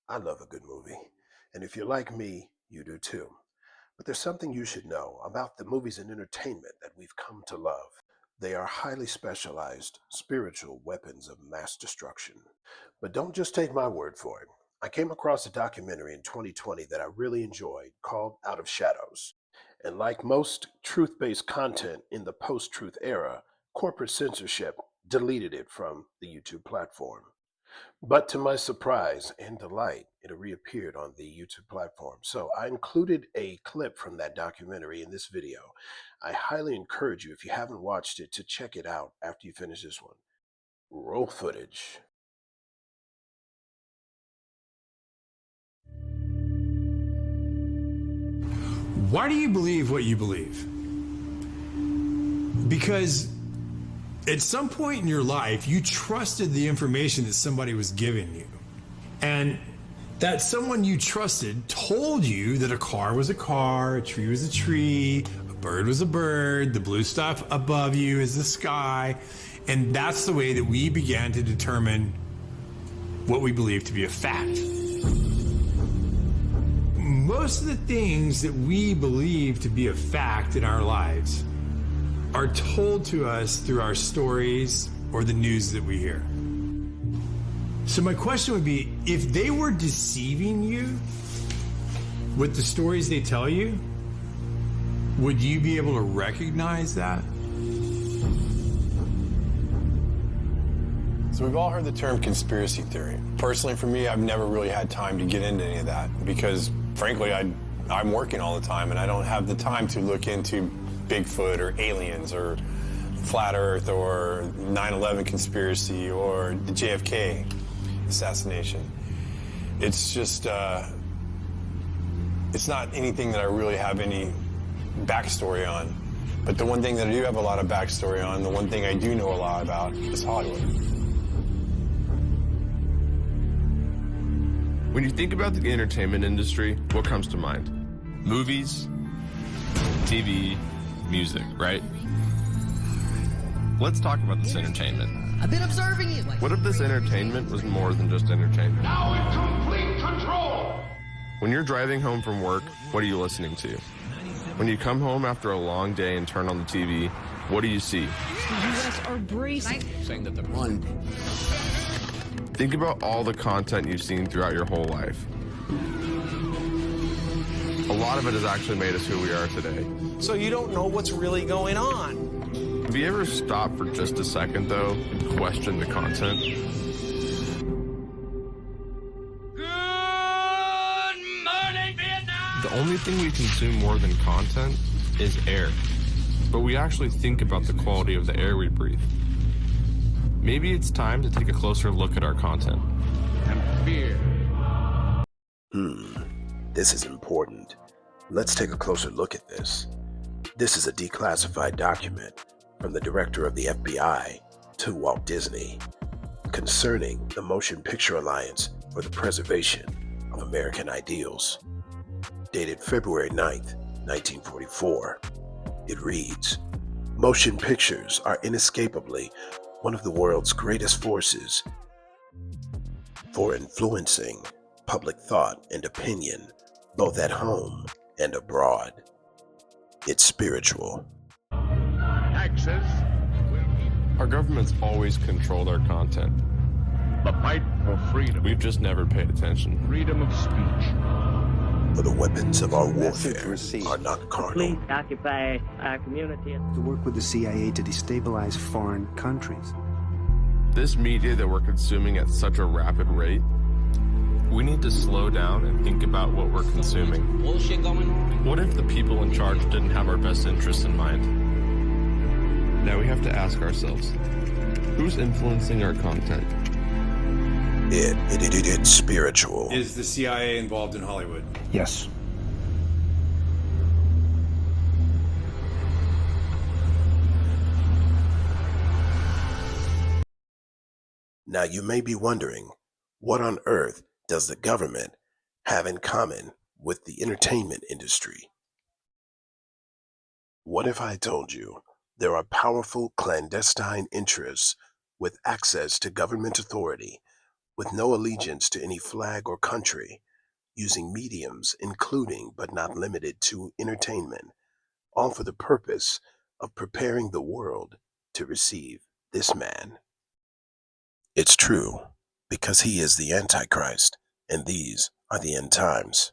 I love a good movie. And if you're like me, you do too. But there's something you should know about the movies and entertainment that we've come to love. They are highly specialized, spiritual weapons of mass destruction. But don't just take my word for it. I came across a documentary in 2020 that I really enjoyed called Out of Shadows. And like most truth based content in the post truth era, corporate censorship deleted it from the YouTube platform. But to my surprise and delight, it reappeared on the YouTube platform. So I included a clip from that documentary in this video. I highly encourage you, if you haven't watched it, to check it out after you finish this one. Roll footage. Why do you believe what you believe? Because at some point in your life, you trusted the information that somebody was giving you. And that someone you trusted told you that a car was a car, a tree was a tree, a bird was a bird, the blue stuff above you is the sky. And that's the way that we began to determine what we believe to be a fact. Most of the things that we believe to be a fact in our lives are told to us through our stories or the news that we hear. So my question would be, if they were deceiving you with the stories they tell you, would you be able to recognize that? So we've all heard the term conspiracy theory. Personally, for me, I've never really had time to get into any of that because, frankly, I'm working all the time and I don't have the time to look into Bigfoot or aliens or flat Earth or 9/11 conspiracy or the JFK assassination. It's just, it's not anything that I really have any backstory on. But the one thing that I do have a lot of backstory on, the one thing I do know a lot about is Hollywood. When you think about the entertainment industry, what comes to mind? Movies, TV, music, right? Let's talk about this entertainment. I've been observing you. What if this entertainment was more than just entertainment? Now in complete control! When you're driving home from work, what are you listening to? When you come home after a long day and turn on the TV, what do you see? The U.S. are bracing. Saying that the one. Think about all the content you've seen throughout your whole life. A lot of it has actually made us who we are today. So you don't know what's really going on. Have you ever stopped for just a second, though, and questioned the content? Good morning, Vietnam! The only thing we consume more than content is air. But we actually think about the quality of the air we breathe. Maybe it's time to take a closer look at our content. And fear. This is important. Let's take a closer look at this. This is a declassified document from the director of the FBI to Walt Disney concerning the Motion Picture Alliance for the Preservation of American Ideals, dated February 9th, 1944. It reads, "Motion pictures are inescapably one of the world's greatest forces for influencing public thought and opinion, both at home and abroad. It's spiritual." Taxes will be Our government's always controlled our content. the fight for freedom. We've just never paid attention. Freedom of speech. For the weapons of our warfare are not carnal, Please occupy our community. To work with the CIA to destabilize foreign countries. This media that we're consuming at such a rapid rate, we need to slow down and think about what we're consuming. Bullshit going on. What if the people in charge didn't have our best interests in mind? Now we have to ask ourselves, who's influencing our content? It's spiritual. Is the CIA involved in Hollywood? Yes. Now you may be wondering, what on earth does the government have in common with the entertainment industry? What if I told you there are powerful clandestine interests with access to government authority with no allegiance to any flag or country, using mediums including but not limited to entertainment, all for the purpose of preparing the world to receive this man. It's true, because he is the Antichrist, and these are the end times.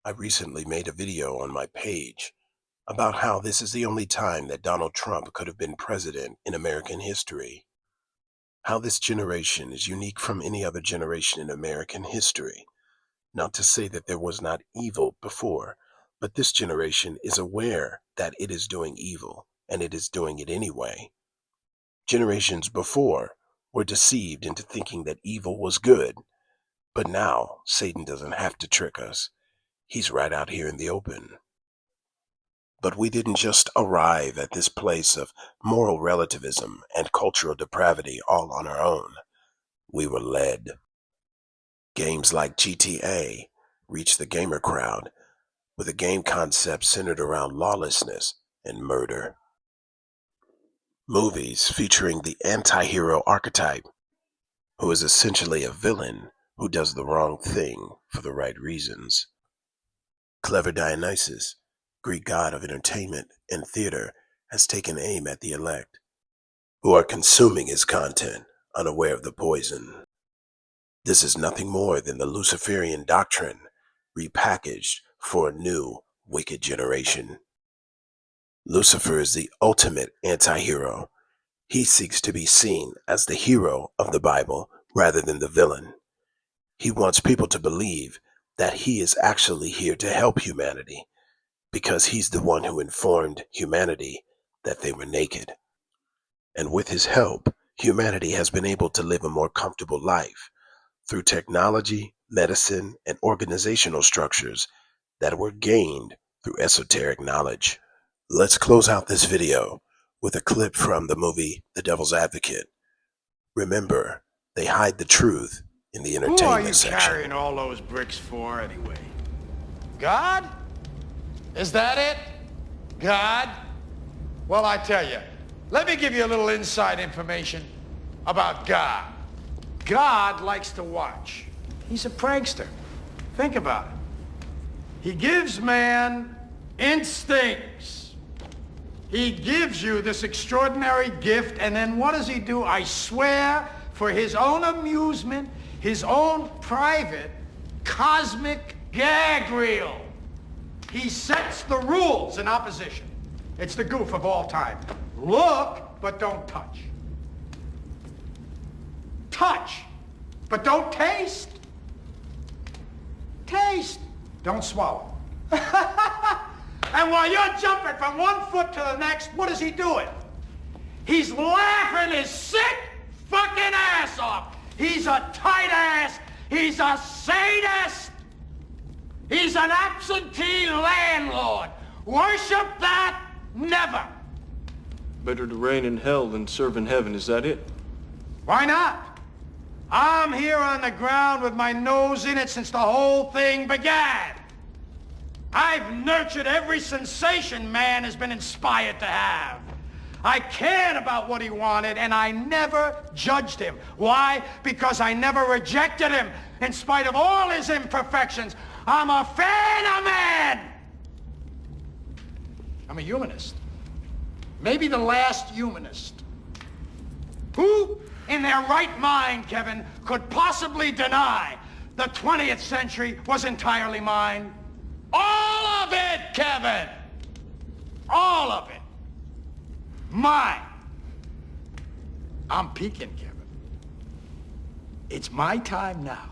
I recently made a video on my page about how this is the only time that Donald Trump could have been president in American history. How this generation is unique from any other generation in American history. Not to say that there was not evil before, but this generation is aware that it is doing evil, and it is doing it anyway. Generations before were deceived into thinking that evil was good, but now Satan doesn't have to trick us. He's right out here in the open. But we didn't just arrive at this place of moral relativism and cultural depravity all on our own. We were led. Games like GTA reached the gamer crowd with a game concept centered around lawlessness and murder. Movies featuring the anti-hero archetype, who is essentially a villain who does the wrong thing for the right reasons. Clever Dionysus, Greek god of entertainment and theater, has taken aim at the elect, who are consuming his content, unaware of the poison. This is nothing more than the Luciferian doctrine, repackaged for a new, wicked generation. Lucifer is the ultimate anti-hero. He seeks to be seen as the hero of the Bible rather than the villain. He wants people to believe that he is actually here to help humanity, because he's the one who informed humanity that they were naked. And with his help, humanity has been able to live a more comfortable life through technology, medicine, and organizational structures that were gained through esoteric knowledge. Let's close out this video with a clip from the movie The Devil's Advocate. Remember, they hide the truth in the entertainment section. Who are you carrying all those bricks for anyway? God? Is that it? God? Well, I tell you, let me give you a little inside information about God. God likes to watch. He's a prankster. Think about it. He gives man instincts. He gives you this extraordinary gift, and then what does he do? I swear, for his own amusement, his own private cosmic gag reel, he sets the rules in opposition. It's the goof of all time. Look, but don't touch. Touch, but don't taste. Taste, don't swallow. And while you're jumping from one foot to the next, what is he doing? He's laughing his sick fucking ass off. He's a tight ass. He's a sadist. He's an absentee landlord. Worship that? Never. Better to reign in hell than serve in heaven, is that it? Why not? I'm here on the ground with my nose in it since the whole thing began. I've nurtured every sensation man has been inspired to have. I cared about what he wanted, and I never judged him. Why? Because I never rejected him. In spite of all his imperfections, I'm a fan of man. I'm a humanist. Maybe the last humanist. Who, in their right mind, Kevin, could possibly deny the 20th century was entirely mine? All of it, Kevin! All of it. Mine. I'm peaking, Kevin. It's my time now.